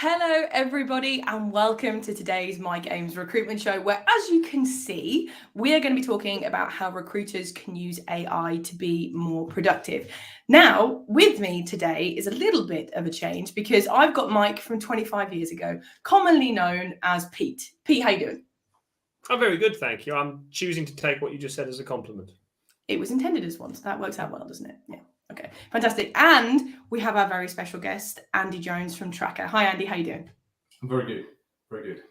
Hello, everybody, and welcome to today's My Games Recruitment Show, where, as you can see, we are going to be talking about how recruiters can use AI to be more productive. Now, with me today is a little bit of a change because I've got Mike from 25 years ago, commonly known as Pete. Pete, how you doing? I'm very good, thank you. I'm choosing to take what you just said as a compliment. It was intended as one, so that works out well, doesn't it? Yeah. Okay, fantastic. And we have our very special guest, Andy Jones from Tracker. Hi, Andy. How you doing? I'm very good. Very good.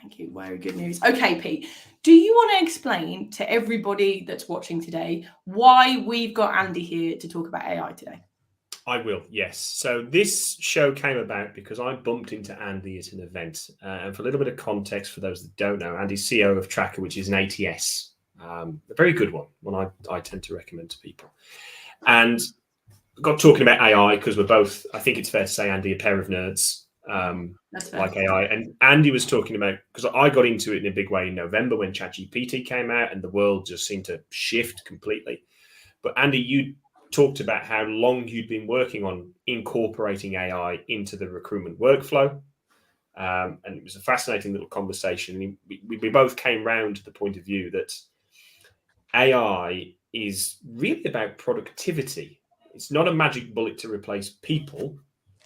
Thank you. Very good news. Okay, Pete, do you want to explain to everybody that's watching today why we've got Andy here to talk about AI today? I will, yes. So this show came about because I bumped into Andy at an event. And for a little bit of context for those that don't know, Andy's CEO of Tracker, which is an ATS. A very good one I tend to recommend to people. And got talking about AI because we're both, I think it's fair to say, Andy, a pair of nerds. Like AI, and Andy was talking about, because I got into it in a big way in November when CHAT GPT came out and the world just seemed to shift completely. But Andy, you talked about how long you'd been working on incorporating AI into the recruitment workflow, and it was a fascinating little conversation. We both came round to the point of view that AI is really about productivity. It's not a magic bullet to replace people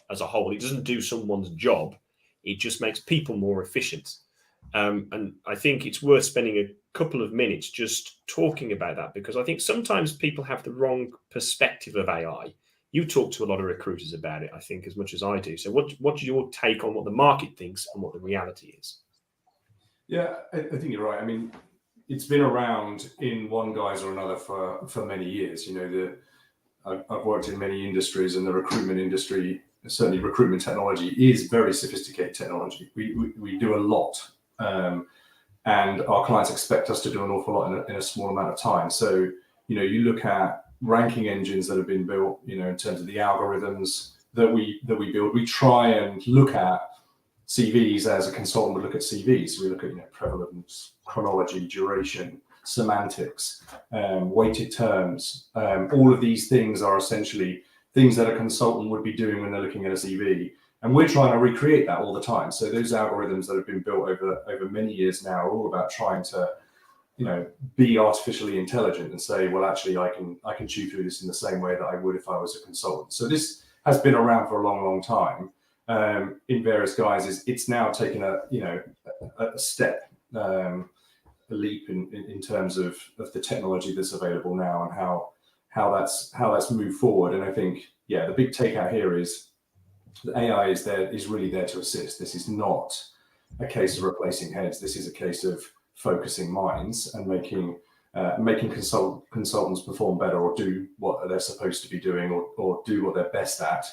as a whole. It doesn't do someone's job. It just makes people more efficient. And I think it's worth spending a couple of minutes just talking about that, because I think sometimes people have the wrong perspective of AI. You talk to a lot of recruiters about it, I think, as much as I do. So what's your take on what the market thinks and what the reality is? Yeah, I think you're right. I mean, it's been around in one guise or another for many years. You know, I've worked in many industries, and the recruitment industry, certainly recruitment technology, is very sophisticated technology. We do a lot, and our clients expect us to do an awful lot in a small amount of time. So, you know, you look at ranking engines that have been built, you know, in terms of the algorithms that we build. We try and look at CVs as a consultant would look at CVs. We look at, you know, prevalence, chronology, duration, semantics, weighted terms. All of these things are essentially things that a consultant would be doing when they're looking at a CV. And we're trying to recreate that all the time. So those algorithms that have been built over many years now are all about trying to, you know, be artificially intelligent and say, well, actually, I can chew through this in the same way that I would if I was a consultant. So this has been around for a long, long time in various guises. It's now taken a step, a leap in terms of the technology that's available now and how that's moved forward. And I think, yeah, the big takeout here is that AI is really there to assist. This is not a case of replacing heads. This is a case of focusing minds and making consultants perform better, or do what they're supposed to be doing, or do what they're best at,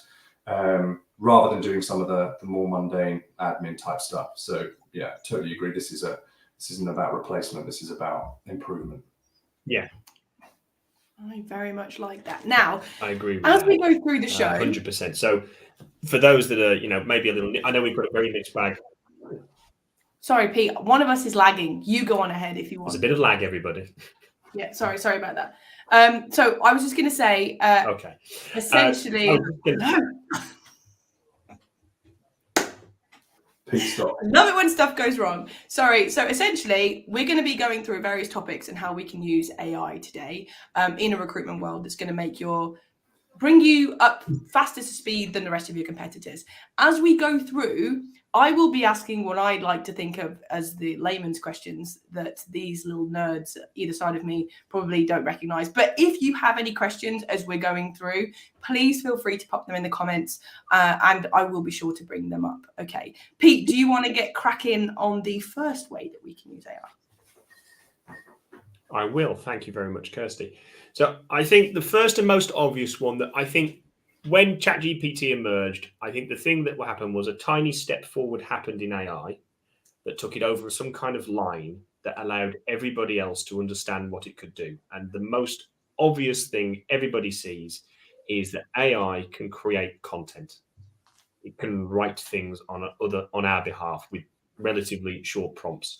rather than doing some of the more mundane admin type stuff. So yeah, totally agree. This isn't about replacement. This is about improvement. Yeah. I very much like that. Now, I agree with as that. we go through the show, 100%. So for those that are, you know, maybe a little, I know we've got a very mixed bag. Sorry, Pete, one of us is lagging. You go on ahead if you want. There's a bit of lag, everybody. Yeah, sorry about that. So I was just going to say, okay. Essentially, Pete, stop. I love it when stuff goes wrong. Sorry. So essentially, we're going to be going through various topics and how we can use AI today in a recruitment world that's going to bring you up faster to speed than the rest of your competitors. As we go through, I will be asking what I'd like to think of as the layman's questions that these little nerds either side of me probably don't recognize. But if you have any questions as we're going through, please feel free to pop them in the comments and I will be sure to bring them up. Okay. Pete, do you want to get cracking on the first way that we can use AI? I will. Thank you very much, Kirsty. So I think the first and most obvious one that I think when CHAT GPT emerged, I think the thing that happened was a tiny step forward happened in AI that took it over some kind of line that allowed everybody else to understand what it could do. And the most obvious thing everybody sees is that AI can create content. It can write things on our behalf with relatively short prompts.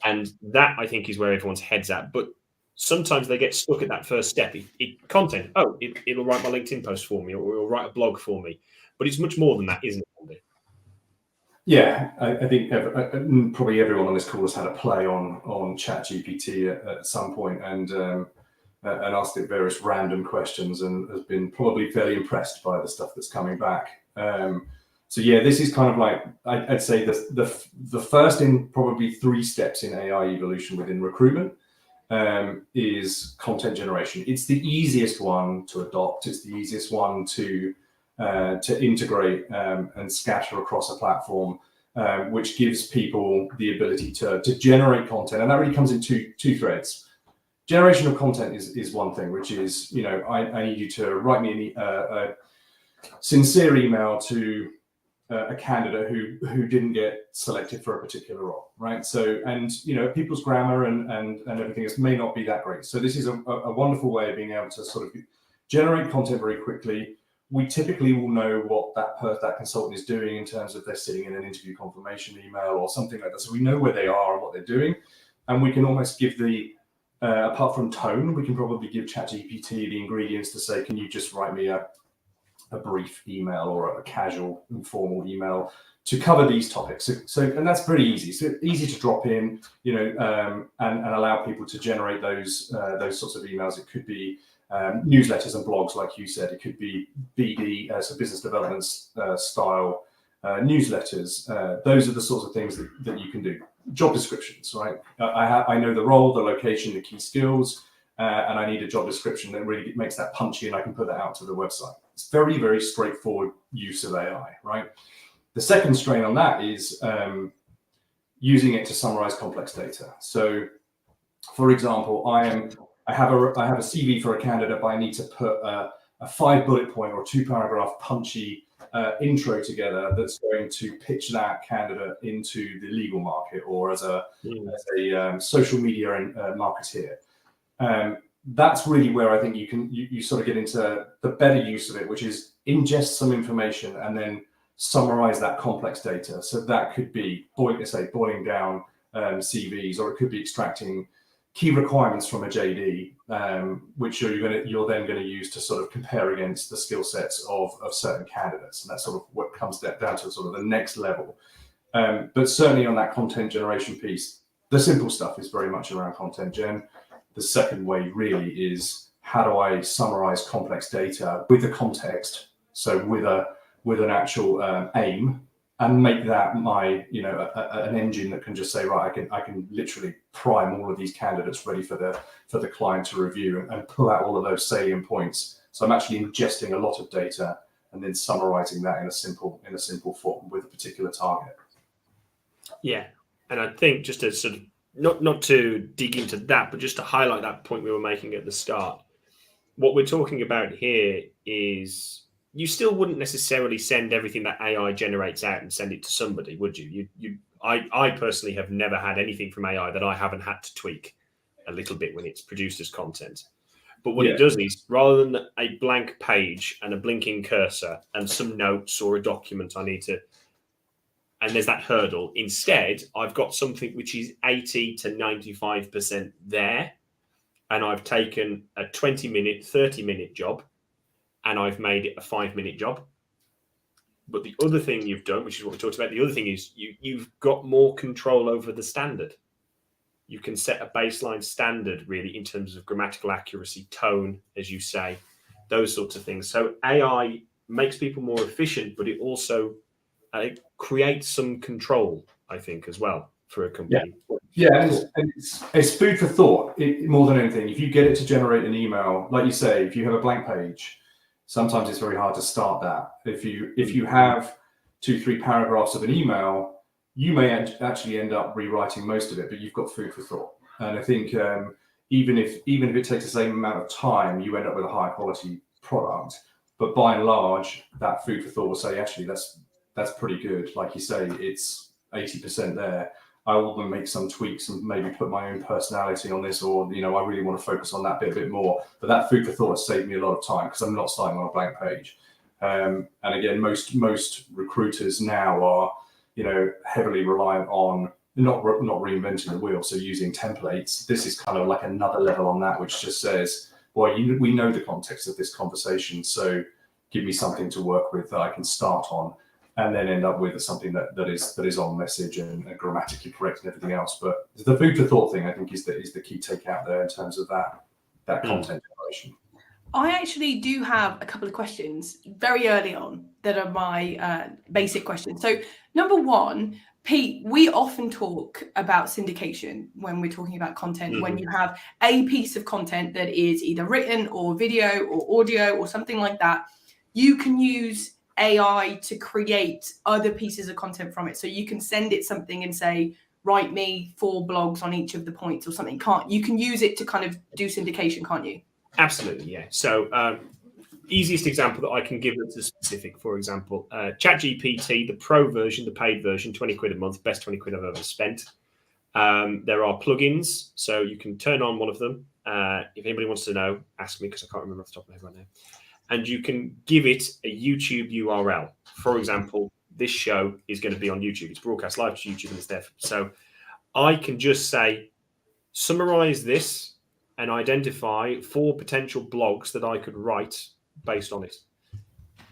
And that, I think, is where everyone's head's at. But sometimes they get stuck at that first step. Content. Oh, it'll write my LinkedIn post for me, or it'll write a blog for me. But it's much more than that, isn't it, Andy? Yeah, I think probably everyone on this call has had a play on CHAT GPT at some point, and asked it various random questions, and has been probably fairly impressed by the stuff that's coming back. So yeah, this is kind of like, I'd say the first in probably 3 steps in AI evolution within recruitment is content generation. It's the easiest one to adopt. It's the easiest one to integrate and scatter across a platform, which gives people the ability to generate content. And that really comes in two threads. Generation of content is one thing, which is, I need you to write me a sincere email to a candidate who didn't get selected for a particular role, right? So, and people's grammar and everything else may not be that great. So this is a wonderful way of being able to sort of generate content very quickly. We typically will know what that consultant is doing in terms of they're sitting in an interview confirmation email or something like that. So we know where they are and what they're doing, and we can almost give apart from tone, we can probably give CHAT GPT the ingredients to say, can you just write me a brief email or a casual, informal email to cover these topics. So and that's pretty easy. So easy to drop in, and allow people to generate those sorts of emails. It could be newsletters and blogs, like you said. It could be BD, so business development style newsletters. Those are the sorts of things that you can do. Job descriptions, right? I know the role, the location, the key skills, and I need a job description that really makes that punchy, and I can put that out to the website. It's very, very straightforward use of AI, right? The second strain on that is using it to summarize complex data. So, for example, I have a CV for a candidate, but I need to put a 5 bullet point or 2 paragraph punchy intro together that's going to pitch that candidate into the legal market or as a social media and marketeer. That's really where I think you sort of get into the better use of it, which is ingest some information and then summarize that complex data. So that could be boiling down CVs, or it could be extracting key requirements from a JD, which you're then going to use to sort of compare against the skill sets of certain candidates, and that's sort of what comes down to sort of the next level. But certainly on that content generation piece, the simple stuff is very much around content gen. The second way really is, how do I summarize complex data with the context, so with an actual aim, and make that my an engine that can just say, right, I can literally prime all of these candidates ready for the client to review and pull out all of those salient points. So I'm actually ingesting a lot of data and then summarizing that in a simple form with a particular target. Yeah, and I think just to sort of not to dig into that, but just to highlight that point we were making at the start, what we're talking about here is, you still wouldn't necessarily send everything that AI generates out and send it to somebody, would you? I personally have never had anything from AI that I haven't had to tweak a little bit when it's produced as content. But what it does is, rather than a blank page and a blinking cursor and some notes or a document I need to, and there's that hurdle, instead, I've got something which is 80 to 95% there, and I've taken a 20-minute, 30-minute job, and I've made it a 5-minute job. But the other thing you've done, which is what we talked about, the other thing is you've got more control over the standard. You can set a baseline standard, really, in terms of grammatical accuracy, tone, as you say, those sorts of things. So AI makes people more efficient, but it also creates some control, I think, as well, for a company. Yeah, and it's food for thought, more than anything. If you get it to generate an email, like you say, if you have a blank page, sometimes it's very hard to start that. If you have 2-3 paragraphs of an email, you may actually end up rewriting most of it, but you've got food for thought. And I think even if it takes the same amount of time, you end up with a higher quality product. But by and large, that food for thought will say, actually, that's pretty good. Like you say, it's 80% there. I will then make some tweaks and maybe put my own personality on this, or I really want to focus on that bit a bit more. But that food for thought has saved me a lot of time, because I'm not starting on a blank page. And again, most recruiters now are heavily reliant on not reinventing the wheel, so using templates. This is kind of like another level on that, which just says, well, we know the context of this conversation, so give me something to work with that I can start on. and then end up with something that is on message and grammatically correct and everything else. But the food for thought thing, I think, is the key takeout there in terms of that content generation. I actually do have a couple of questions very early on that are my basic questions. So number one, Pete, we often talk about syndication when we're talking about content. When you have a piece of content that is either written or video or audio or something like that, you can use AI to create other pieces of content from it. So you can send it something and say, write me 4 blogs on each of the points or something. You can use it to kind of do syndication, can't you? Absolutely, yeah. So easiest example that I can give that's a specific, for example, CHAT GPT, the pro version, the paid version, 20 quid a month, best 20 quid I've ever spent. There are plugins, so you can turn on one of them. If anybody wants to know, ask me, because I can't remember off the top of my head right now. And you can give it a YouTube URL. For example, this show is going to be on YouTube. It's broadcast live to YouTube and it's there. So I can just say, summarize this and identify 4 potential blogs that I could write based on it,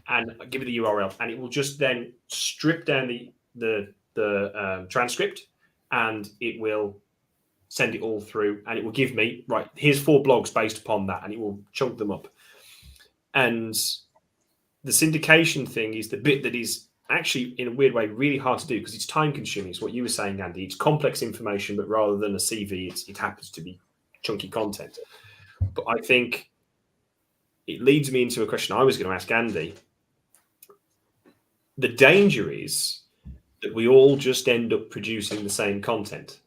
and give it the URL, and it will just then strip down the transcript, and it will send it all through, and it will give me, right, here's 4 blogs based upon that, and it will chunk them up. And the syndication thing is the bit that is actually, in a weird way, really hard to do because it's time consuming. It's what you were saying, Andy. It's complex information, but rather than a CV, it happens to be chunky content. But I think it leads me into a question I was going to ask Andy. The danger is that we all just end up producing the same content.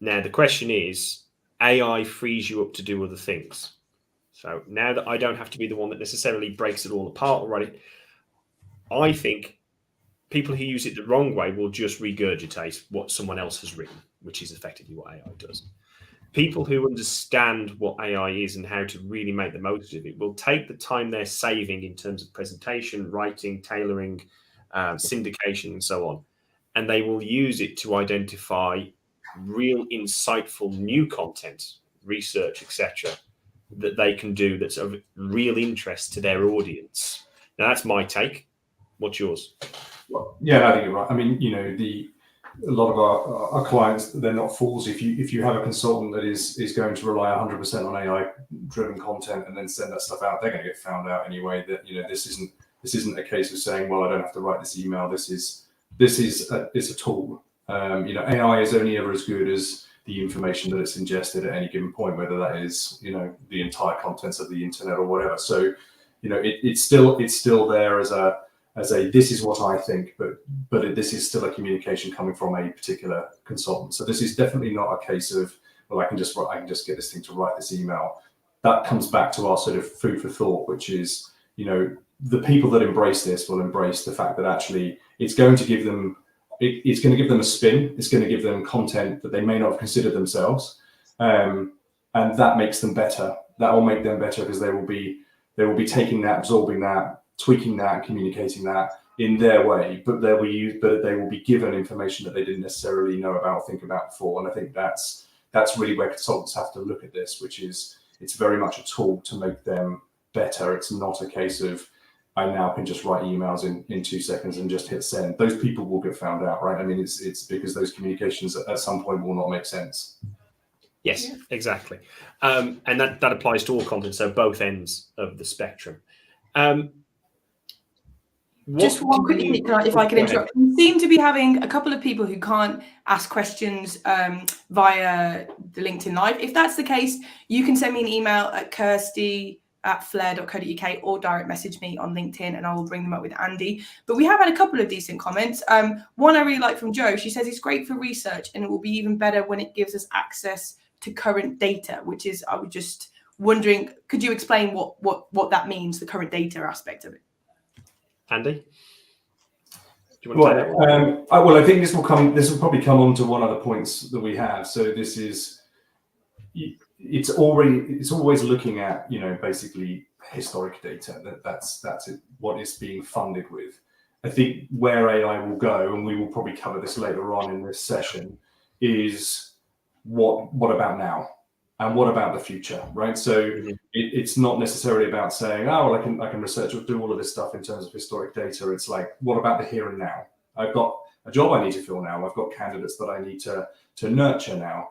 Now, the question is, AI frees you up to do other things. So now that I don't have to be the one that necessarily breaks it all apart or write it, I think people who use it the wrong way will just regurgitate what someone else has written, which is effectively what AI does. People who understand what AI is and how to really make the most of it will take the time they're saving in terms of presentation, writing, tailoring, syndication, and so on, and they will use it to identify real insightful new content, research, etc., that they can do that's of real interest to their audience. Now, that's my take. What's yours? Well, yeah, I think you're right. I mean, a lot of our clients, they're not fools. If you have a consultant that is going to rely 100% on AI driven content and then send that stuff out, they're going to get found out anyway. That this isn't a case of saying, well, I don't have to write this email. This is a tool. AI is only ever as good as the information that it's ingested at any given point, whether that is the entire contents of the internet or whatever. So it's still there as a this is what I think, but this is still a communication coming from a particular consultant. So this is definitely not a case of, well, I can just get this thing to write this email. That comes back to our sort of food for thought, which is the people that embrace this will embrace the fact that actually it's going to give them a spin. It's going to give them content that they may not have considered themselves, and that makes them better. That will make them better because they will be taking that, absorbing that, tweaking that, communicating that in their way, but they will be given information that they didn't necessarily know about, think about before. And I think that's really where consultants have to look at this, which is it's very much a tool to make them better. It's not a case of I now can just write emails in 2 seconds and just hit send. Those people will get found out, right? I mean, it's because those communications at some point will not make sense. Yes, exactly. And that applies to all content, so both ends of the spectrum. Just one quick thing, if I can interrupt. We seem to be having a couple of people who can't ask questions via the LinkedIn Live. If that's the case, you can send me an email at kirsty@flair.co.uk or direct message me on LinkedIn and I will bring them up with Andy. But we have had a couple of decent comments. One I really like from Jo. She says it's great for research and it will be even better when it gives us access to current data, which is, I was just wondering, could you explain what that means, the current data aspect of it? Andy, do you want to take that one? Well, I think this will probably come on to one of the points that we have. So this is, it's always looking at basically historic data. That's it, what it's being funded with. I think where AI will go, and we will probably cover this later on in this session, is what about now? and what about the future, right? So it's not necessarily about saying, oh, well, I can research or do all of this stuff in terms of historic data. It's like, what about the here and now? I've got a job I need to fill now. I've got candidates that I need to nurture now.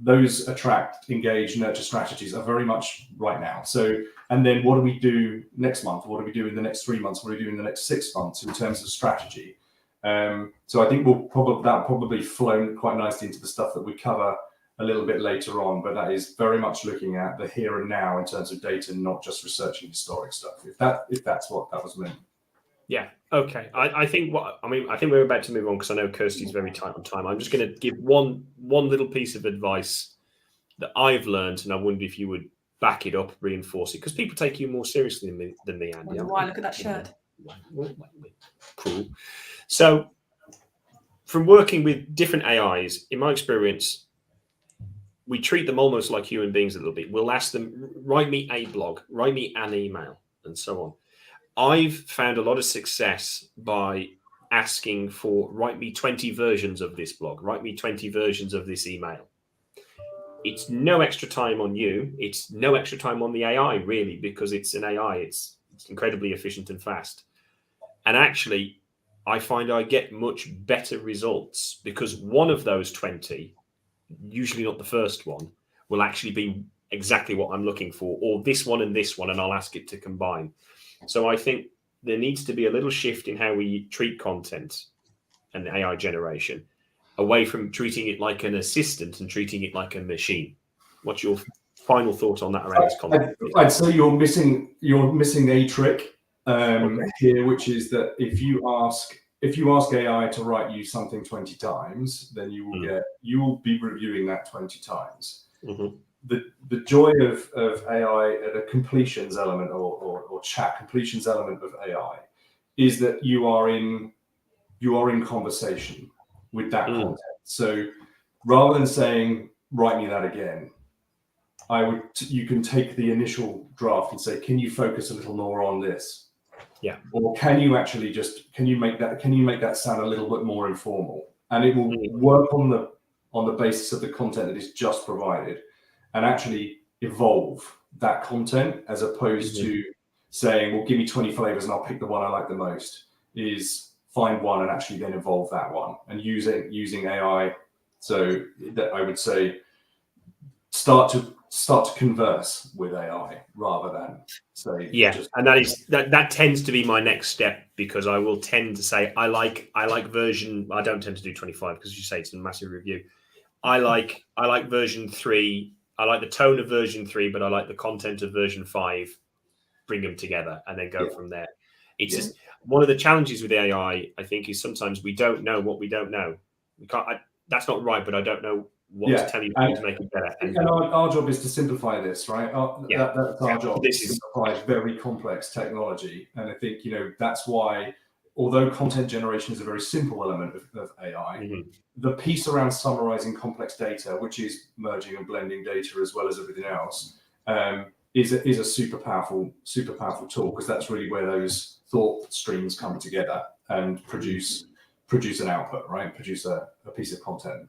Those attract, engage, nurture strategies are very much right now. So, and then what do we do next month? What do we do in the next 3 months? What do we do in the next 6 months in terms of strategy? So I think that'll probably flow quite nicely into the stuff that we cover a little bit later on, but that is very much looking at the here and now in terms of data, not just researching historic stuff. If that's what that was meant. Yeah. Okay. I think we're about to move on because I know Kirsty's very tight on time. I'm just going to give one little piece of advice that I've learned, and I wonder if you would back it up, reinforce it, because people take you more seriously than me, Andy. Why? Look at that shirt. Cool. So, from working with different AIs, in my experience, we treat them almost like human beings a little bit. We'll ask them, write me a blog, write me an email, and so on. I've found a lot of success by asking for, write me 20 versions of this blog, write me 20 versions of this email. It's no extra time on you. It's no extra time on the AI, really, because it's an AI. It's incredibly efficient and fast. And actually, I find I get much better results because one of those 20, usually not the first one, will actually be exactly what I'm looking for, or this one, and I'll ask it to combine. So I think there needs to be a little shift in how we treat content and AI generation, away from treating it like an assistant and treating it like a machine. What's your final thought on that around this content? I'd say you're missing a trick here, which is that if you ask AI to write you something 20 times, then you will be reviewing that 20 times. Mm-hmm. The joy of AI at a completions element or chat completions element of AI is that you are in conversation with that content. So rather than saying, write me that again, you can take the initial draft and say, can you focus a little more on this? Yeah. Or can you actually can you make that sound a little bit more informal? And it will work on the basis of the content that is just provided and actually evolve that content, as opposed to saying, well, give me 20 flavors and I'll pick the one I like the most. Is find one and actually then evolve that one, and using AI. So that I would say start to converse with AI rather than say, and that tends to be my next step, because I will tend to say I like version. I don't tend to do 25 because you say it's a massive review. I like version 3. I like the tone of version 3, but I like the content of version 5. Bring them together and then go from there. It's just one of the challenges with AI, I think, is sometimes we don't know what we don't know. We can't. That's not right, but I don't know what to tell you to make it better. And our job is to simplify this, right? That's our job. This is simplify very complex technology, and I think that's why, although content generation is a very simple element of AI, the piece around summarizing complex data, which is merging and blending data as well as everything else, is a super powerful tool, because that's really where those thought streams come together and produce an output, right? Produce a piece of content.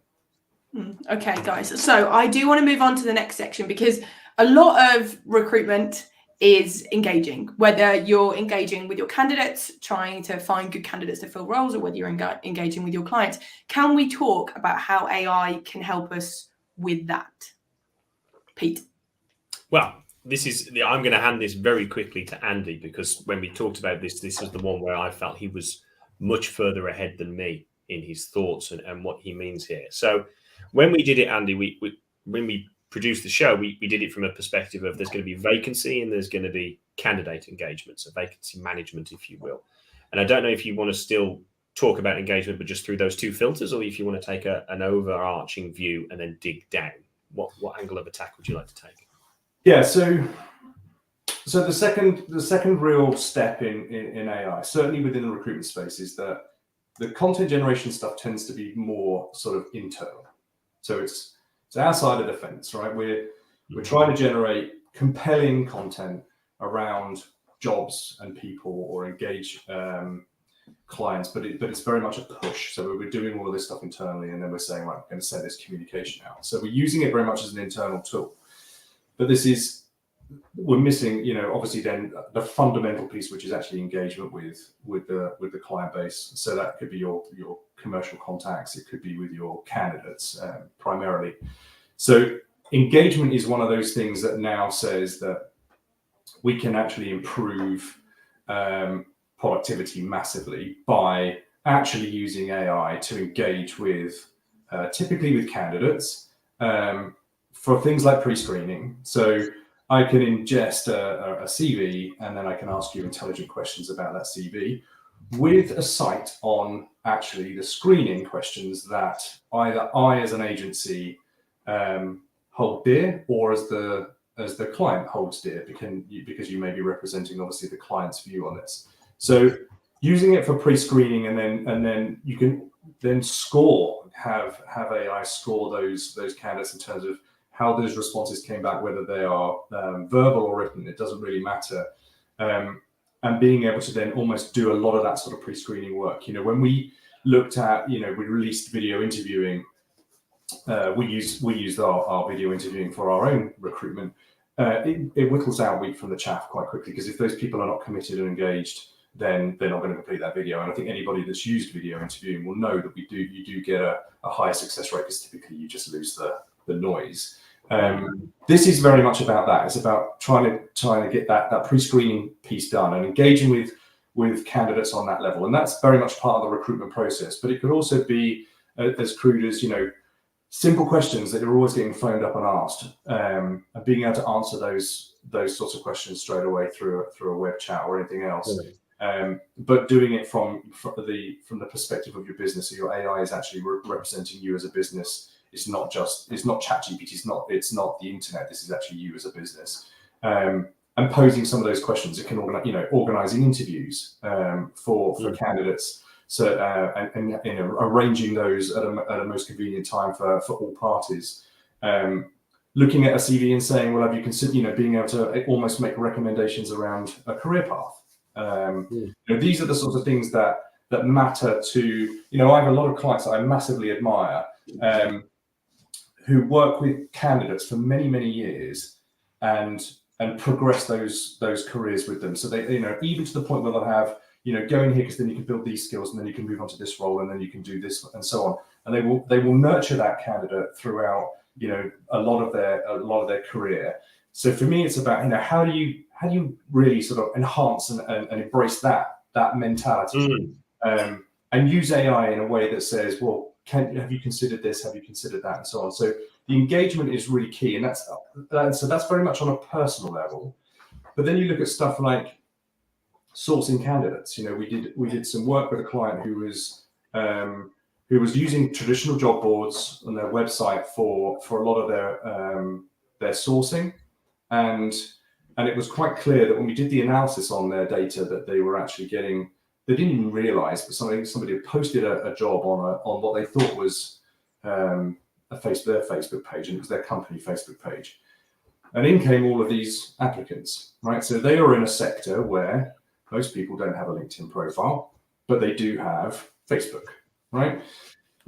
Okay, guys. So I do want to move on to the next section, because a lot of recruitment is engaging, whether you're engaging with your candidates, trying to find good candidates to fill roles, or whether you're engaging with your clients. Can we talk about how AI can help us with that? Pete? Well, I'm going to hand this very quickly to Andy, because when we talked about this was the one where I felt he was much further ahead than me in his thoughts and what he means here. So when we did it, Andy, when we produced the show, we did it from a perspective of there's going to be vacancy and there's going to be candidate engagement, so vacancy management, if you will. And I don't know if you want to still talk about engagement, but just through those two filters, or if you want to take an overarching view and then dig down. What angle of attack would you like to take? Yeah, so the second real step in AI, certainly within the recruitment space, is that the content generation stuff tends to be more sort of internal. So it's our side of the fence, right? We're trying to generate compelling content around jobs and people, or engage clients, but it's very much a push. So we're doing all of this stuff internally, and then we're saying, right, we're going to send this communication out. So we're using it very much as an internal tool. But we're missing, obviously then the fundamental piece, which is actually engagement with the client base. So that could be your commercial contacts, it could be with your candidates primarily. So engagement is one of those things that now says that we can actually improve productivity massively by actually using AI to engage with, typically with candidates, for things like pre-screening. So I can ingest a CV, and then I can ask you intelligent questions about that CV with a sight on actually the screening questions that either I as an agency hold dear, or as the client holds dear, because you may be representing obviously the client's view on this. So using it for pre-screening, and then you can then have AI score those candidates in terms of how those responses came back, whether they are verbal or written, it doesn't really matter. And being able to then almost do a lot of that sort of pre-screening work. When we looked at, we released video interviewing, we used our video interviewing for our own recruitment. It whittles out wheat from the chaff quite quickly, because if those people are not committed and engaged, then they're not going to complete that video. And I think anybody that's used video interviewing will know that you do get a higher success rate, because typically you just lose the noise. This is very much about that. It's about trying to get that pre-screening piece done and engaging with candidates on that level. And that's very much part of the recruitment process. But it could also be as crude as, simple questions that you're always getting phoned up and asked, and being able to answer those sorts of questions straight away through a web chat or anything else. But doing it from the perspective of your business. So your AI is actually representing you as a business. It's not CHAT GPT. It's not the internet. This is actually you as a business. And posing some of those questions. It can organizing interviews for candidates. So and arranging those at a most convenient time for all parties. Looking at a CV and saying, well, have you considered, being able to almost make recommendations around a career path. These are the sorts of things that matter to, I have a lot of clients that I massively admire, who work with candidates for many, many years and progress those careers with them. So they, even to the point where they'll have, go in here because then you can build these skills, and then you can move on to this role, and then you can do this, and so on. And they will nurture that candidate throughout, a lot of their career. So for me, it's about, how do you really sort of enhance and embrace that mentality, and use AI in a way that says, well, have you considered this? Have you considered that? And so on. So the engagement is really key, and that's very much on a personal level. But then you look at stuff like sourcing candidates. We did some work with a client who was using traditional job boards on their website for a lot of their sourcing, and it was quite clear that when we did the analysis on their data, that they were actually getting. They didn't even realise, but somebody had posted a job on what they thought was their Facebook page, and it was their company Facebook page. And in came all of these applicants, right? So they are in a sector where most people don't have a LinkedIn profile, but they do have Facebook, right?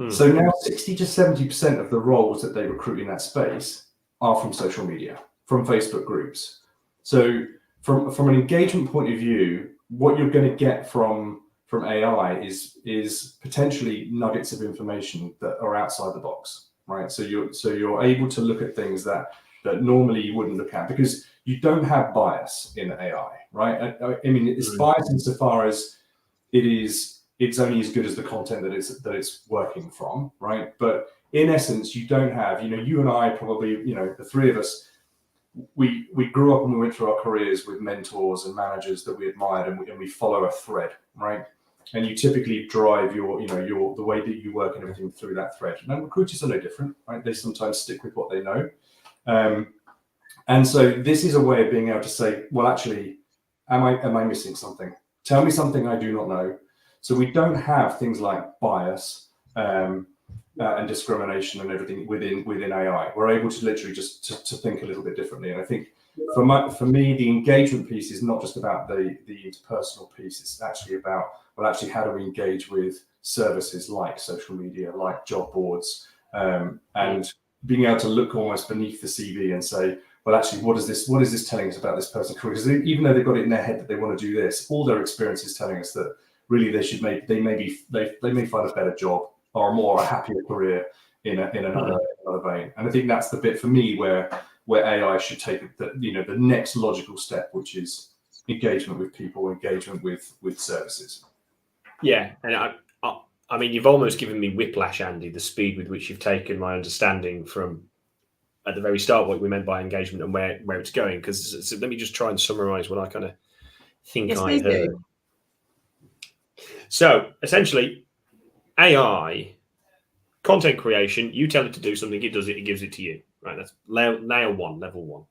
So now 60 to 70% of the roles that they recruit in that space are from social media, from Facebook groups. So from an engagement point of view, what you're going to get from AI is potentially nuggets of information that are outside the box, right? So you're able to look at things that normally you wouldn't look at, because you don't have bias in AI, right? I mean, it's biased insofar as it's only as good as the content that it's working from, right? But in essence, you don't have, you and I probably, the three of us, we grew up and we went through our careers with mentors and managers that we admired, and we follow a thread, right? And you typically drive the way that you work and everything through that thread. Now, recruiters are no different, right? They sometimes stick with what they know. And so this is a way of being able to say, well, actually, am I missing something? Tell me something I do not know. So we don't have things like bias and discrimination and everything within AI. We're able to literally just to think a little bit differently. And I think for me, the engagement piece is not just about the interpersonal piece. It's actually about, well, actually, how do we engage with services like social media, like job boards, and being able to look almost beneath the CV and say, well, actually, what is this telling us about this person's career? Because even though they've got it in their head that they want to do this, all their experience is telling us that really they may find a better job or a happier career in another vein. And I think that's the bit for me where AI should take the next logical step, which is engagement with people, engagement with services. Yeah, and I mean, you've almost given me whiplash, Andy, the speed with which you've taken my understanding from at the very start what we meant by engagement and where it's going. Because let me just try and summarize what I kind of think I heard. So essentially, AI, content creation, you tell it to do something, it does it, it gives it to you. Right? That's level one.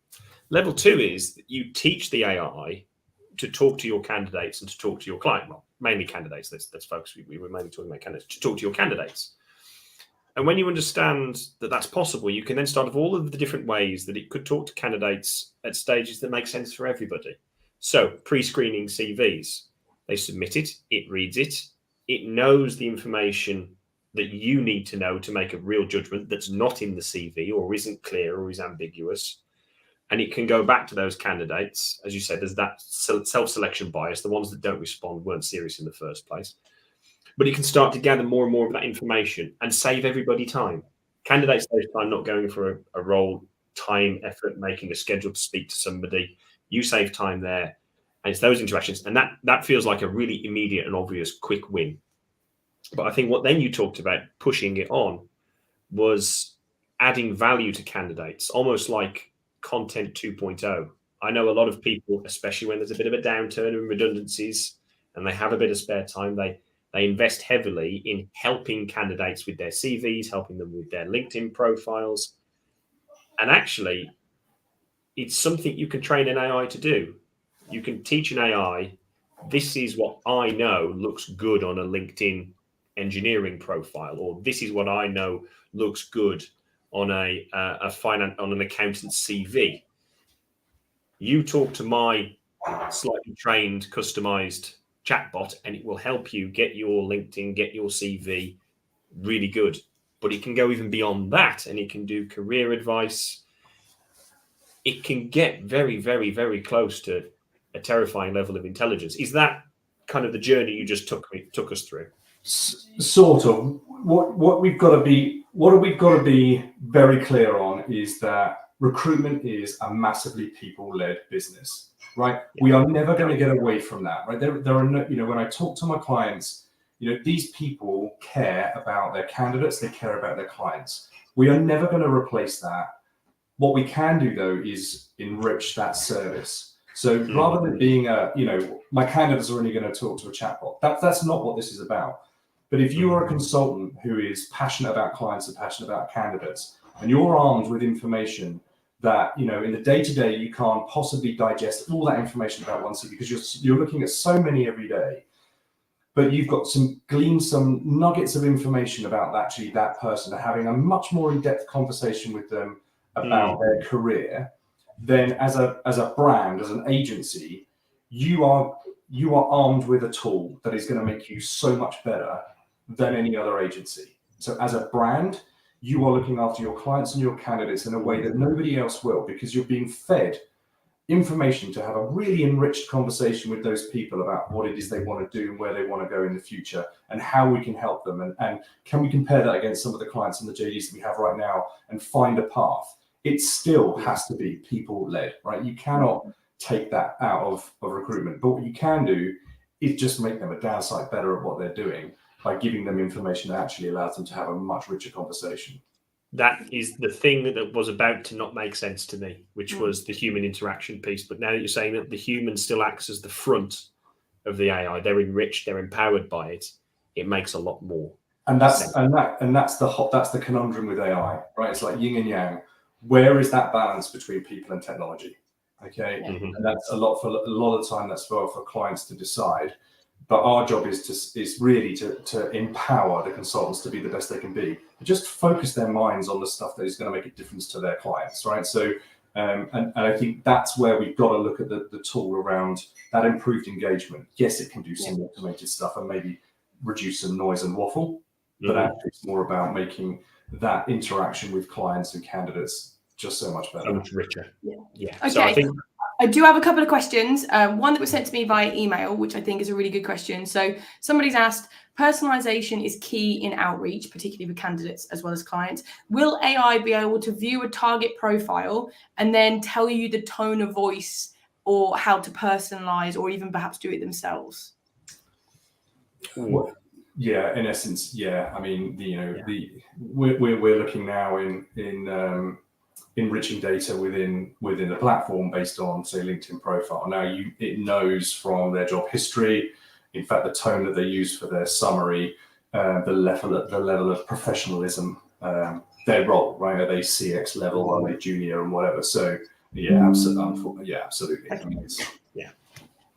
Level two is that you teach the AI to talk to your candidates and to talk to your client. Well, mainly candidates. That's focus. We were mainly talking about candidates, to talk to your candidates. And when you understand that that's possible, you can then start with all of the different ways that it could talk to candidates at stages that make sense for everybody. So pre-screening CVs, they submit it, it reads it, it knows the information that you need to know to make a real judgment that's not in the CV or isn't clear or is ambiguous. And it can go back to those candidates. As you said, there's that self-selection bias. The ones that don't respond weren't serious in the first place. But it can start to gather more and more of that information and save everybody time. Candidates save time not going for a role, time, effort, making a schedule to speak to somebody. You save time there. And it's those interactions. And that feels like a really immediate and obvious quick win. But I think what then you talked about pushing it on was adding value to candidates, almost like content 2.0. I know a lot of people, especially when there's a bit of a downturn and redundancies and they have a bit of spare time, they invest heavily in helping candidates with their CVs, helping them with their LinkedIn profiles. And actually, it's something you can train an AI to do. You can teach an AI, this is what I know looks good on a LinkedIn engineering profile, or this is what I know looks good on an accountant's CV. You talk to my slightly trained, customized chatbot, and it will help you get your LinkedIn, get your CV really good. But it can go even beyond that, and it can do career advice. It can get very, very, very close to a terrifying level of intelligence. Is that kind of the journey you just took us through? Sort of. What we've got to be very clear on is that recruitment is a massively people-led business, right? Yeah. We are never going to get away from that, right? There are no, when I talk to my clients, these people care about their candidates, they care about their clients. We are never going to replace that. What we can do though is enrich that service. So rather than being my candidates are only going to talk to a chatbot, that's not what this is about. But if you are a consultant who is passionate about clients and passionate about candidates, and you're armed with information that, in the day-to-day, you can't possibly digest all that information about one CV because you're looking at so many every day, but you've got gleaned some nuggets of information about actually that person and having a much more in-depth conversation with them about their career, then as a brand, as an agency, you are armed with a tool that is going to make you so much better than any other agency. So as a brand, you are looking after your clients and your candidates in a way that nobody else will, because you're being fed information to have a really enriched conversation with those people about what it is they want to do and where they want to go in the future and how we can help them. And can we compare that against some of the clients and the JDs that we have right now and find a path? It still has to be people-led, right? You cannot take that out of recruitment. But what you can do is just make them a downside better at what they're doing by giving them information that actually allows them to have a much richer conversation. That is the thing that was about to not make sense to me, which was the human interaction piece. But now that you're saying that the human still acts as the front of the AI, they're enriched, they're empowered by it, it makes a lot more. And that's the conundrum with AI, right? It's like yin and yang. Where is that balance between people and technology? Okay, and that's a lot of the time that's for clients to decide. But our job is really to empower the consultants to be the best they can be. Just focus their minds on the stuff that is going to make a difference to their clients, right? So And I think that's where we've got to look at the tool around that improved engagement. Yes, it can do some automated stuff and maybe reduce some noise and waffle, but actually it's more about making that interaction with clients and candidates just so much better. So much richer. Yeah. Okay. So I think I do have a couple of questions. One that was sent to me via email, which I think is a really good question. So somebody's asked, personalisation is key in outreach, particularly with candidates as well as clients. Will AI be able to view a target profile and then tell you the tone of voice or how to personalise, or even perhaps do it themselves? Well, yeah, in essence, yeah. I mean, we're looking now in enriching data within the platform based on, say, LinkedIn profile. Now, it knows from their job history, in fact, the tone that they use for their summary, the level of professionalism, their role, right? Are they CX level? Are they junior and whatever? So yeah, absolutely. Yeah, absolutely. I mean,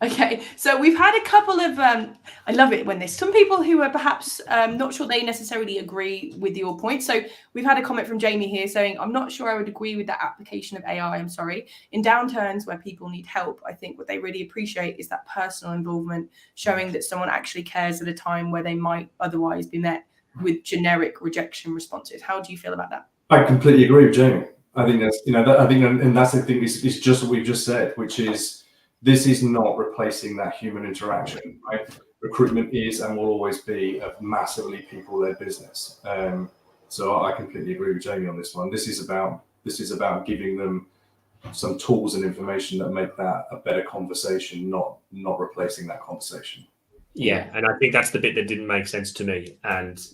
Okay, so we've had a couple of, I love it when there's some people who are perhaps not sure they necessarily agree with your point. So we've had a comment from Jamie here saying, I'm not sure I would agree with that application of AI, I'm sorry. In downturns where people need help, I think what they really appreciate is that personal involvement, showing that someone actually cares at a time where they might otherwise be met with generic rejection responses. How do you feel about that? I completely agree with Jamie. I think that's, and that's the thing, it's just what we've just said, which is, this is not replacing that human interaction, right? Recruitment is and will always be a massively people-led business. So I completely agree with Jamie on this one. This is about giving them some tools and information that make that a better conversation, not replacing that conversation. Yeah, and I think that's the bit that didn't make sense to me. And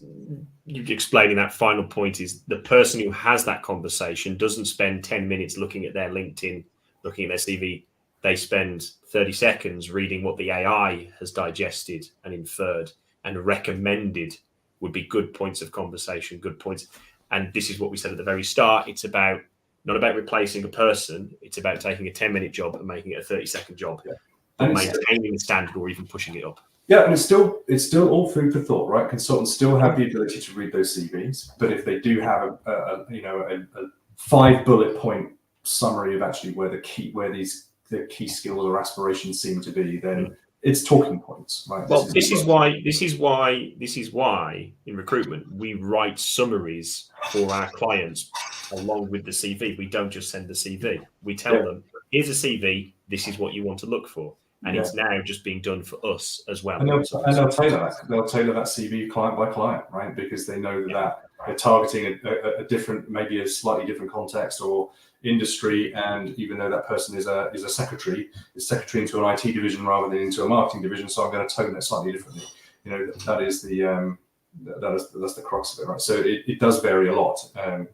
you explaining that final point is the person who has that conversation doesn't spend 10 minutes looking at their LinkedIn, looking at their CV. They spend 30 seconds reading what the AI has digested and inferred and recommended would be good points of conversation, good points. And this is what we said at the very start. It's not about replacing a person. It's about taking a 10-minute job and making it a 30-second job, and maintaining the standard or even pushing it up. Yeah, and it's still all food for thought, right? Consultants still have the ability to read those CVs, but if they do have a 5-bullet point summary of actually where the key skills or aspirations seem to be, then it's talking points, right? Well, this is why in recruitment we write summaries for our clients along with the CV. We don't just send the CV. We tell them, here's a CV, this is what you want to look for. And it's now just being done for us as well. And they'll tailor that CV client by client, right? Because they know that they're targeting a different, maybe a slightly different context or industry. And even though that person is a secretary into an IT division rather than into a marketing division, so I'm going to tone it slightly differently. That's the crux of it, right? So it does vary a lot.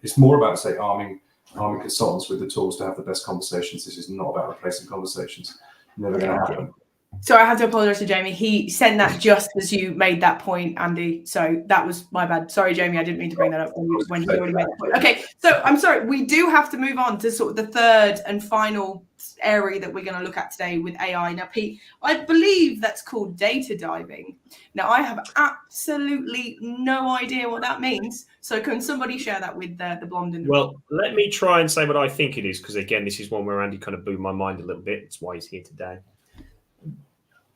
It's more about, say, arming consultants with the tools to have the best conversations. This is not about replacing conversations. Never going to happen. So I have to apologise to Jamie. He sent that just as you made that point, Andy. So that was my bad. Sorry, Jamie. I didn't mean to bring that up when he already made that point. Okay, so I'm sorry. We do have to move on to sort of the third and final area that we're going to look at today with AI. Now, Pete, I believe that's called data diving. Now, I have absolutely no idea what that means. So can somebody share that with the blonde in the room? Well, let me try and say what I think it is, because again, this is one where Andy kind of blew my mind a little bit. It's why he's here today.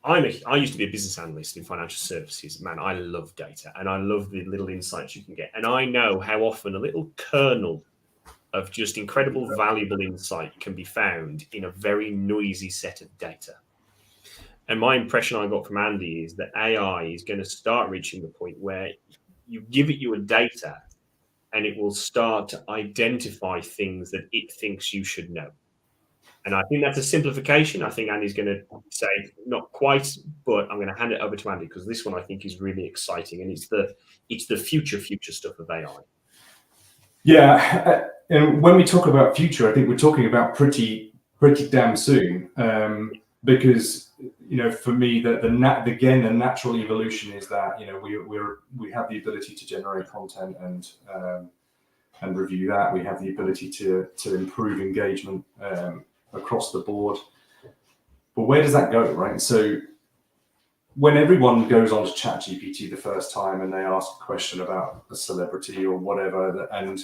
I used to be a business analyst in financial services. Man, I love data and I love the little insights you can get. And I know how often a little kernel of just incredible, valuable insight can be found in a very noisy set of data. And my impression I got from Andy is that AI is going to start reaching the point where you give it your data and it will start to identify things that it thinks you should know. And I think that's a simplification. I think Andy's going to say not quite, but I'm going to hand it over to Andy because this one I think is really exciting, and it's the future stuff of AI. Yeah, and when we talk about future, I think we're talking about pretty damn soon, because for me the natural evolution is that we have the ability to generate content and review that. We have the ability to improve engagement across the board, but where does that go, right? So when everyone goes on to CHAT GPT the first time and they ask a question about a celebrity or whatever, and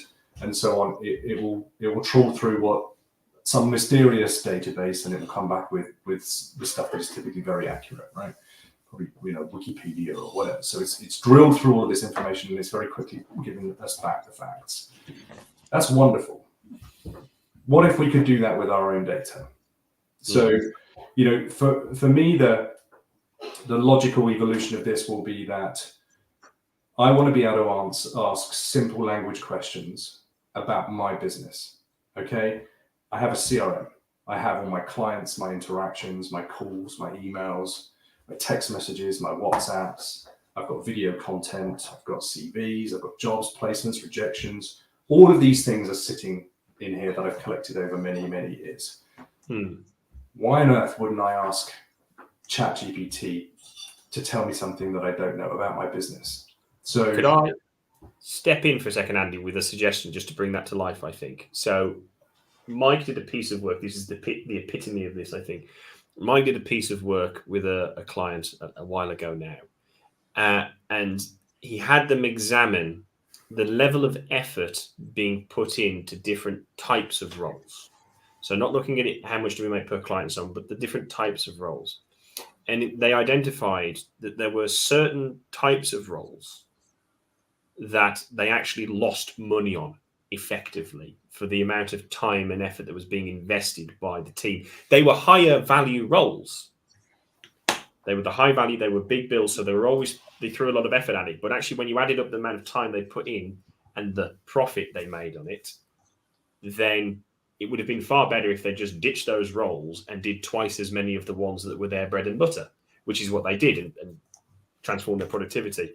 so on, it will trawl through what some mysterious database, and it will come back with stuff that is typically very accurate, right? Probably, Wikipedia or whatever. So it's drilled through all of this information, and it's very quickly giving us back the facts. That's wonderful. What if we could do that with our own data? So, for me, the logical evolution of this will be that I want to be able to ask simple language questions about my business. Okay, I have a CRM. I have all my clients, my interactions, my calls, my emails, my text messages, my WhatsApps. I've got video content. I've got CVs. I've got jobs, placements, rejections. All of these things are sitting in here that I've collected over many, many years. Why on earth wouldn't I ask CHAT GPT to tell me something that I don't know about my business? So could I step in for a second, Andy, with a suggestion just to bring that to life, I think. So Mike did a piece of work. This is the epitome of this, I think. Mike did a piece of work with a client a while ago now. And he had them examine the level of effort being put into different types of roles. So not looking at it, how much do we make per client and so on, but the different types of roles. And they identified that there were certain types of roles that they actually lost money on effectively for the amount of time and effort that was being invested by the team. They were higher value roles. They were the high value, they were big bills, so they threw a lot of effort at it. But actually, when you added up the amount of time they put in and the profit they made on it, then it would have been far better if they just ditched those roles and did twice as many of the ones that were their bread and butter, which is what they did, and transformed their productivity.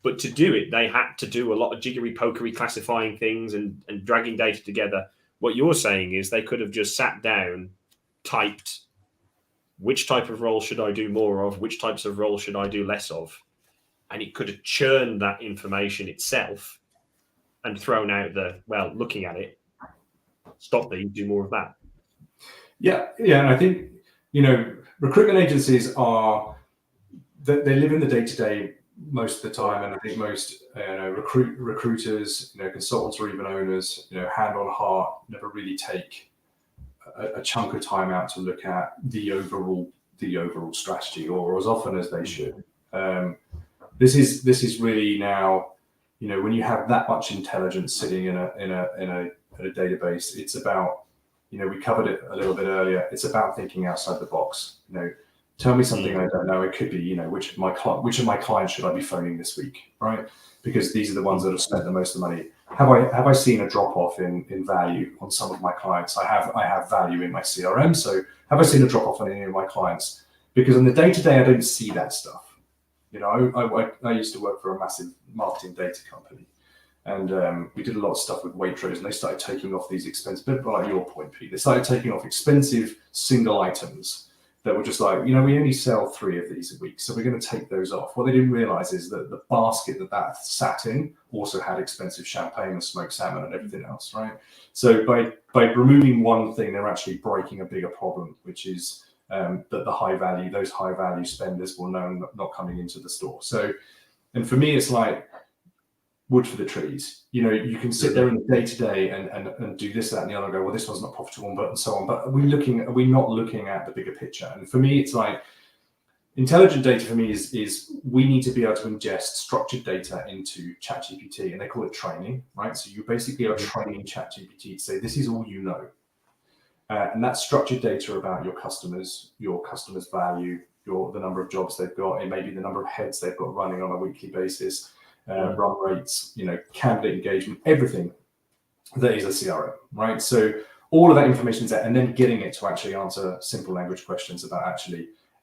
But to do it, they had to do a lot of jiggery-pokery classifying things and dragging data together. What you're saying is they could have just sat down, typed, which type of role should I do more of? Which types of roles should I do less of? And it could have churned that information itself and thrown out looking at it, stop these, do more of that. Yeah. And I think, recruitment agencies they live in the day-to-day most of the time. And I think most recruiters, consultants or even owners, hand on heart, never really take a chunk of time out to look at the overall strategy, or as often as they should. This is really now, when you have that much intelligence sitting in a database, it's about, we covered it a little bit earlier. It's about thinking outside the box. Tell me something I don't know. It could be, which of my clients should I be phoning this week, right? Because these are the ones that have spent the most of the money. Have I seen a drop off in value on some of my clients? I have value in my CRM. So have I seen a drop off on any of my clients? Because in the day to day, I don't see that stuff. I used to work for a massive marketing data company, and we did a lot of stuff with Waitrose, and they started taking off these expensive, but like your point, Pete, they started taking off expensive single items that were just like, we only sell 3 of these a week, so we're going to take those off. What they didn't realize is that the basket that sat in also had expensive champagne and smoked salmon and everything else, right? So by removing one thing, they're actually breaking a bigger problem, which is that those high value spenders will know not coming into the store. So, and for me, it's like wood for the trees. You can sit there in the day to day and do this, that, and the other, and go, well, this one's not profitable, and so on. But are we not looking at the bigger picture? And for me, it's like intelligent data. For me, is we need to be able to ingest structured data into CHAT GPT, and they call it training, right? So you basically are training CHAT GPT to say this is all you know, and that's structured data about your customers value, the number of jobs they've got, and maybe the number of heads they've got running on a weekly basis. Run rates, candidate engagement, everything that is a CRM, right? So all of that information is there, and then getting it to actually answer simple language questions about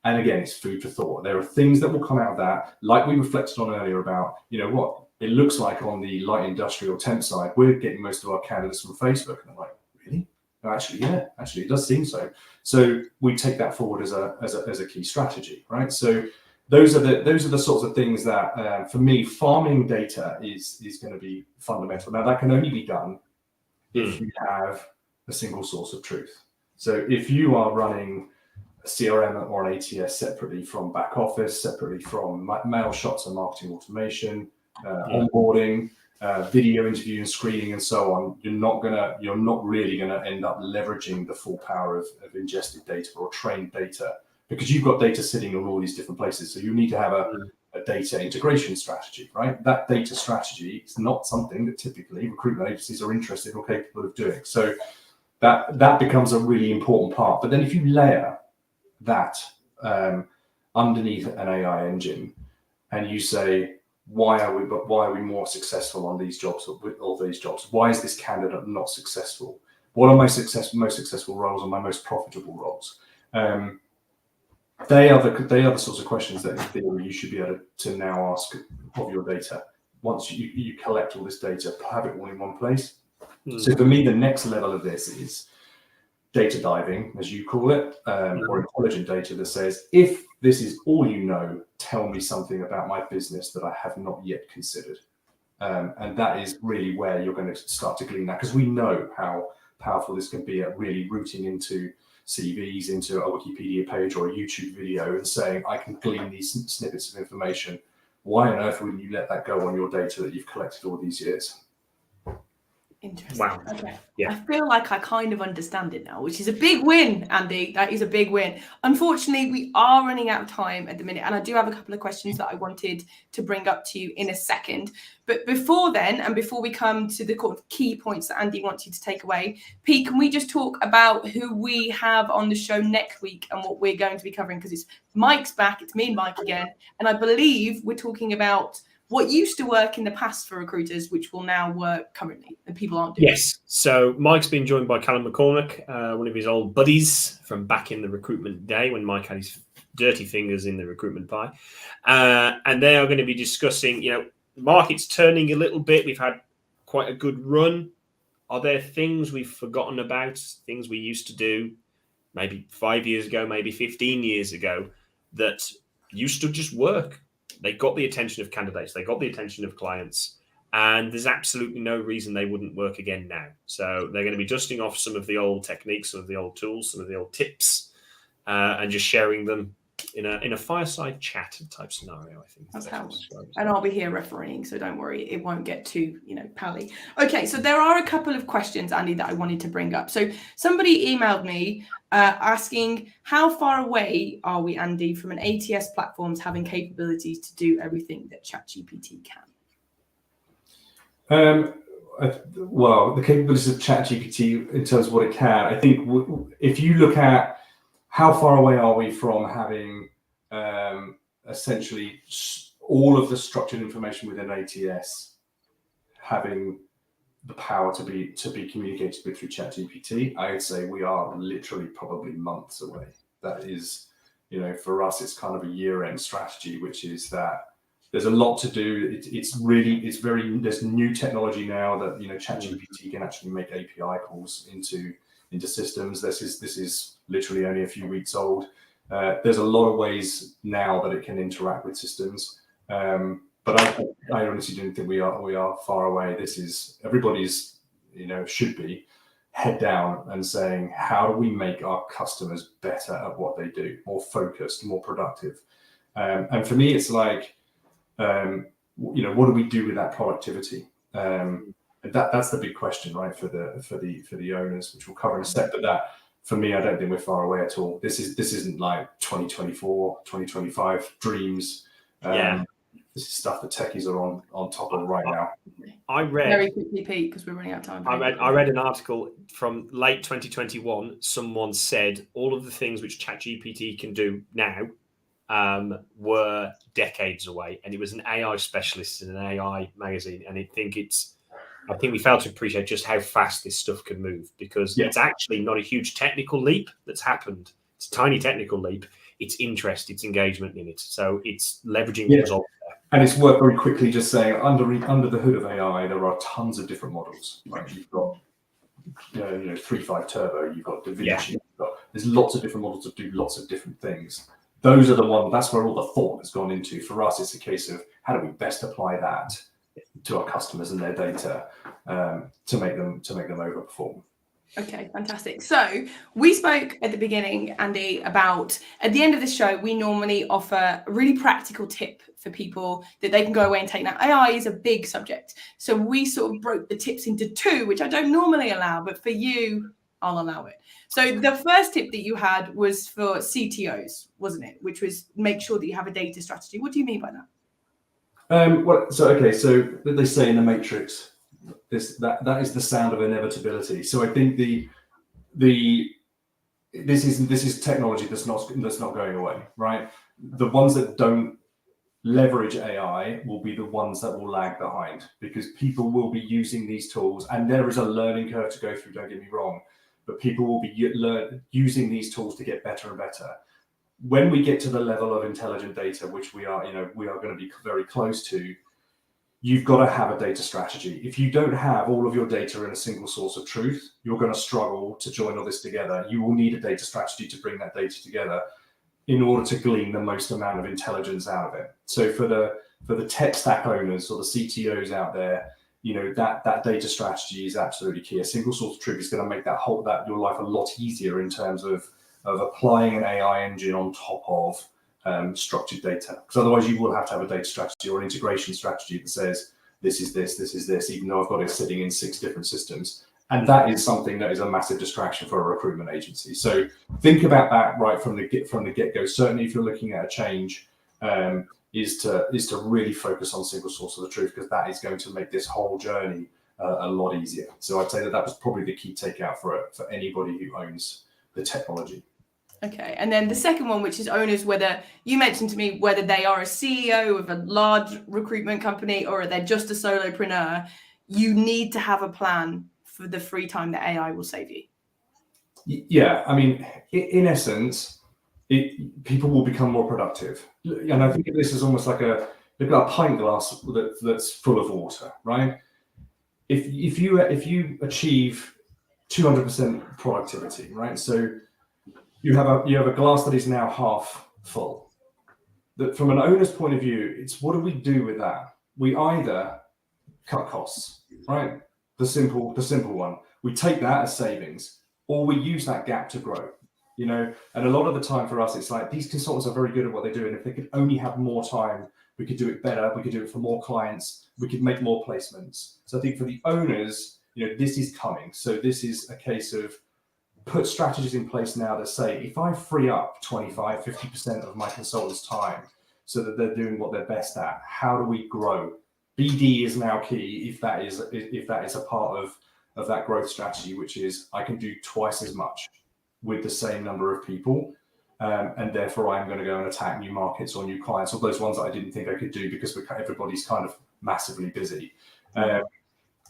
and again, it's food for thought. There are things that will come out of that, like we reflected on earlier about, what it looks like on the light industrial temp side. We're getting most of our candidates from Facebook, and I'm like, really? No, yeah, it does seem so. So we take that forward as a key strategy, right? So those are the sorts of things that, for me, farming data is going to be fundamental. Now, that can only be done if you have a single source of truth. So if you are running a CRM or an ATS separately from back office, separately from mail shots and marketing automation, onboarding, video interview and screening and so on, you're not really gonna end up leveraging the full power of ingested data or trained data, because you've got data sitting in all these different places. So you need to have a data integration strategy, right? That data strategy is not something that typically recruitment agencies are interested or capable of doing. So that becomes a really important part. But then if you layer that underneath an AI engine, and you say, why are we more successful on these jobs or with all these jobs? Why is this candidate not successful? What are my most successful roles and my most profitable roles? They are the sorts of questions that in theory you should be able to now ask of your data. Once you collect all this data, have it all in one place. So for me, the next level of this is data diving, as you call it, or intelligent data that says, if this is all you know, tell me something about my business that I have not yet considered. And that is really where you're going to start to glean that, because we know how powerful this can be at really rooting into CVs, into a Wikipedia page or a YouTube video and saying, I can glean these snippets of information. Why on earth wouldn't you let that go on your data that you've collected all these years? Interesting. Wow. Okay. Yeah. I feel like I kind of understand it now, which is a big win, Andy. That is a big win. Unfortunately, we are running out of time at the minute, and I do have a couple of questions that I wanted to bring up to you in a second. But before then, and before we come to the key points that Andy wants you to take away, Pete, can we just talk about who we have on the show next week and what we're going to be covering? Because it's Mike's back, it's me and Mike again, and I believe we're talking about what used to work in the past for recruiters, which will now work currently, and people aren't doing. Yes. So Mike's been joined by Callum McCormick, one of his old buddies from back in the recruitment day when Mike had his dirty fingers in the recruitment pie. And they are going to be discussing, the market's turning a little bit. We've had quite a good run. Are there things we've forgotten about, things we used to do maybe 5 years ago, maybe 15 years ago, that used to just work? They got the attention of candidates, they got the attention of clients, and there's absolutely no reason they wouldn't work again now. So they're going to be dusting off some of the old techniques, some of the old tools, some of the old tips, and just sharing them in a fireside chat type scenario, I think. That's how, and I'll be here refereeing, so don't worry, it won't get too, pally. Okay, so there are a couple of questions, Andy, that I wanted to bring up. So somebody emailed me asking, how far away are we, Andy, from an ATS platforms having capabilities to do everything that CHAT GPT can? Well, the capabilities of CHAT GPT in terms of what it can, I think if you look at how far away are we from having essentially all of the structured information within ATS having the power to be communicated with through CHAT GPT, I would say we are literally probably months away. That is, for us, it's kind of a year-end strategy, which is that there's a lot to do. There's new technology now that CHAT GPT can actually make API calls into systems. This is literally only a few weeks old. There's a lot of ways now that it can interact with systems. But I honestly don't think we are far away. This is everybody's, should be head down and saying, how do we make our customers better at what they do, more focused, more productive? And for me, it's like, what do we do with that productivity? And that's the big question, right? For the owners, which we'll cover in a sec. But that, for me, I don't think we're far away at all. This isn't like 2024, 2025 dreams. This is stuff that techies are on top of right now. I read very quickly, Pete, because we're running out of time. I read an article from late 2021. Someone said all of the things which ChatGPT can do now were decades away, and it was an AI specialist in an AI magazine. And I think we fail to appreciate just how fast this stuff can move, because it's actually not a huge technical leap that's happened. It's a tiny technical leap. It's interest, it's engagement in it. So it's leveraging the results there. And it's worth very quickly just saying, under the hood of AI, there are tons of different models. Like you've got 3.5 Turbo, you've got DaVinci, there's lots of different models that do lots of different things. Those are the ones, that's where all the thought has gone into. For us, it's a case of how do we best apply that to our customers and their data to make them overperform. Okay, fantastic. So we spoke at the beginning, Andy, about at the end of the show, we normally offer a really practical tip for people that they can go away and take. Now, AI is a big subject. So we sort of broke the tips into 2, which I don't normally allow, but for you, I'll allow it. So the first tip that you had was for CTOs, wasn't it? Which was make sure that you have a data strategy. What do you mean by that? So they say in the Matrix, that is the sound of inevitability. So I think this is technology that's not going away, right? The ones that don't leverage AI will be the ones that will lag behind, because people will be using these tools, and there is a learning curve to go through, don't get me wrong, but people will be using these tools to get better and better. When we get to the level of intelligent data, which we are going to be very close to, you've got to have a data strategy. If you don't have all of your data in a single source of truth, you're going to struggle to join all this together. You will need a data strategy to bring that data together in order to glean the most amount of intelligence out of it. So for the tech stack owners or the CTOs out there, that data strategy is absolutely key. A single source of truth is going to make your life a lot easier in terms of applying an AI engine on top of structured data, because otherwise you will have to have a data strategy or an integration strategy that says this is this, even though I've got it sitting in 6 different systems. And that is something that is a massive distraction for a recruitment agency. So think about that right from the get-go. Certainly, if you're looking at a change, is to really focus on single source of the truth, because that is going to make this whole journey a lot easier. So I'd say that was probably the key takeout for anybody who owns the technology. Okay, and then the second one, which is owners, whether you mentioned to me whether they are a CEO of a large recruitment company or they're just a solopreneur, you need to have a plan for the free time that AI will save you. Yeah, I mean, in essence, people will become more productive. And I think this is almost like look at a pint glass that's full of water, right? If you achieve 200% productivity, right? So you have a glass that is now half full. That from an owner's point of view, it's what do we do with that? We either cut costs, right? The simple one. We take that as savings, or we use that gap to grow. And a lot of the time for us, it's like these consultants are very good at what they do, and if they could only have more time, we could do it better. We could do it for more clients. We could make more placements. So I think for the owners, this is coming. So this is a case of put strategies in place now that say, if I free up 25, 50% of my consultants' time so that they're doing what they're best at, how do we grow? BD is now key if that is a part of that growth strategy, which is I can do twice as much with the same number of people, and therefore I'm going to go and attack new markets or new clients, or those ones that I didn't think I could do because everybody's kind of massively busy.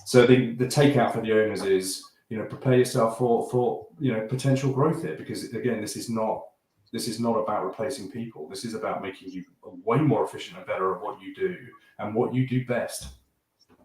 So the takeout for the owners is prepare yourself for potential growth here, because again, this is not about replacing people. This is about making you way more efficient and better at what you do and what you do best.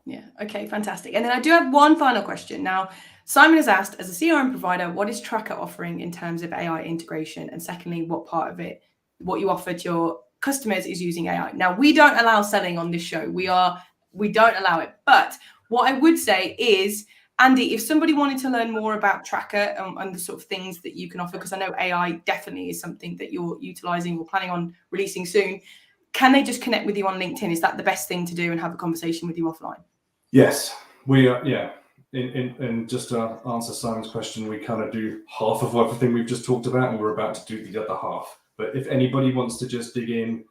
Yeah. Okay, fantastic. And then I do have one final question. Now, Simon has asked, as a CRM provider, what is Tracker offering in terms of AI integration? And secondly, what part of it, what you offer to your customers is using AI? Now, we don't allow selling on this show. We don't allow it. But what I would say is, Andy, if somebody wanted to learn more about Tracker and the sort of things that you can offer, because I know AI definitely is something that you're utilizing or planning on releasing soon, can they just connect with you on LinkedIn? Is that the best thing to do, and have a conversation with you offline? Yes, we are. Yeah. And just to answer Simon's question, we kind of do half of everything we've just talked about, and we're about to do the other half. But if anybody wants to just dig in,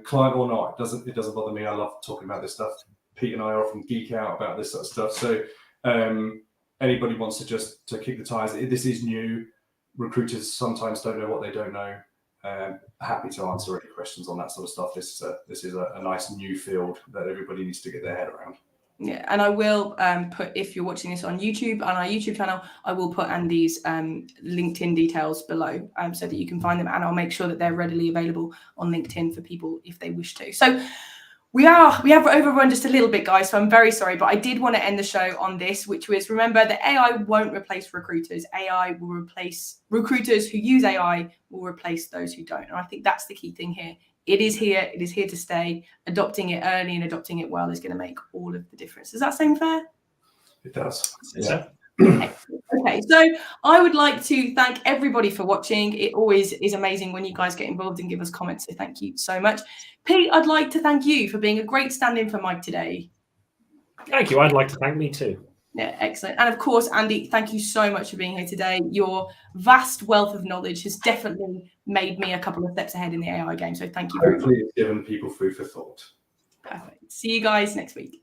client or not, it doesn't bother me. I love talking about this stuff. Pete and I often geek out about this sort of stuff. So anybody wants to kick the tires. This is new. Recruiters sometimes don't know what they don't know. Happy to answer any questions on that sort of stuff. This is a nice new field that everybody needs to get their head around. Yeah, and I will put, if you're watching this on YouTube, on our YouTube channel, I will put Andy's LinkedIn details below so that you can find them, and I'll make sure that they're readily available on LinkedIn for people if they wish to. So we have overrun just a little bit, guys, so I'm very sorry, but I did want to end the show on this, which was, remember that AI won't replace recruiters. AI will replace recruiters who use AI, will replace those who don't. And I think that's the key thing here. It is here to stay. Adopting it early and adopting it well is going to make all of the difference. Does that seem fair? It does. Yeah. Okay, so I would like to thank everybody for watching. It always is amazing when you guys get involved and give us comments, so thank you so much. Pete, I'd like to thank you for being a great stand-in for Mike today. Thank you. I'd like to thank me too. Yeah, excellent. And of course, Andy, thank you so much for being here today. Your vast wealth of knowledge has definitely made me a couple of steps ahead in the AI game, so thank you very much. Hopefully it's given people food for thought. Perfect. See you guys next week.